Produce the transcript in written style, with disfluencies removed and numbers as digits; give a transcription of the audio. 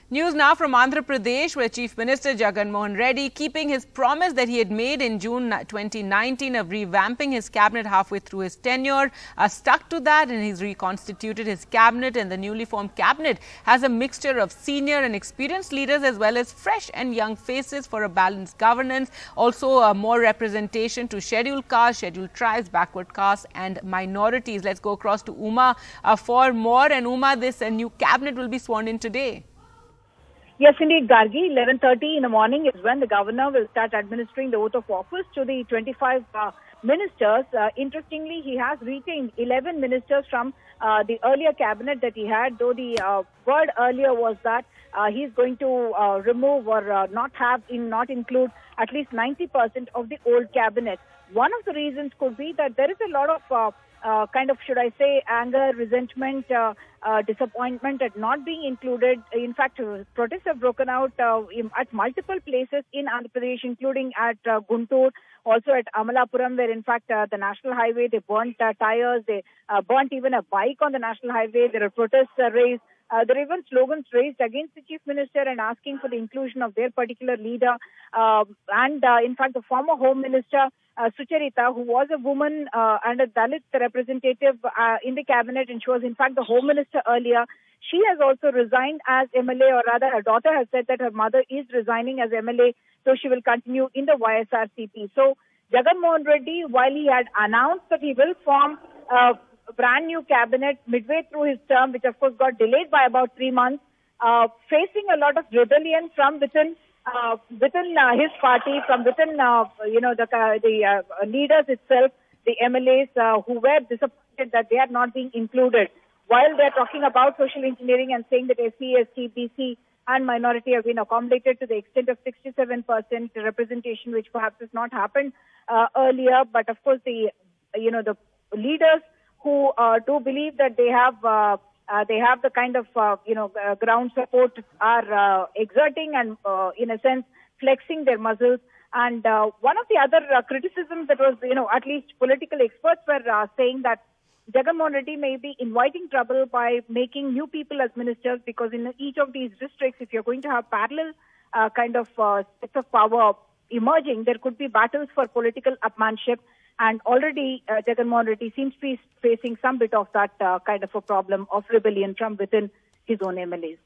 News now from Andhra Pradesh, where Chief Minister Jagan Reddy, keeping his promise that he had made in June 2019 of revamping his cabinet halfway through his tenure, stuck to that, and he's reconstituted his cabinet. And the newly formed cabinet has a mixture of senior and experienced leaders as well as fresh and young faces for a balanced governance. Also, more representation to scheduled castes, scheduled tribes, backward castes and minorities. Let's go across to Uma for more. And Uma, this new cabinet will be sworn in today. Yes, indeed, Gargi. 11:30 in the morning is when the governor will start administering the oath of office to the 25 ministers. Interestingly, he has retained 11 ministers from the earlier cabinet that he had, though the word earlier was that he's going to remove or not include at least 90% of the old cabinet. One of the reasons could be that there is a lot of should I say, anger, resentment, disappointment at not being included. In fact, protests have broken out at multiple places in Andhra Pradesh, including at Guntur, also at Amalapuram, where in fact the national highway, they burnt tires, they burnt even a bike on the national highway. There are protests raised. There are even slogans raised against the Chief Minister and asking for the inclusion of their particular leader. In fact, the former Home Minister, Sucharita, who was a woman and a Dalit representative in the cabinet, and she was in fact the Home Minister earlier, she has also resigned as MLA, or rather her daughter has said that her mother is resigning as MLA, so she will continue in the YSRCP. So Jagan Reddy, while he had announced that he will form a brand new cabinet midway through his term, which of course got delayed by about 3 months, facing a lot of rebellion from within his party, from within the leaders itself, the MLAs who were disappointed that they are not being included. While they are talking about social engineering and saying that SC, ST, BC and minority have been accommodated to the extent of 67% representation, which perhaps has not happened earlier. But of course, the leaders who do believe that they have the kind of ground support are exerting and in a sense flexing their muscles. And one of the other criticisms that was, at least political experts were saying that Jagan Reddy may be inviting trouble by making new people as ministers, because in each of these districts, if you're going to have parallel sets of power emerging, there could be battles for political upmanship. And already Jagan Reddy seems to be facing some bit of that kind of a problem of rebellion from within his own MLAs.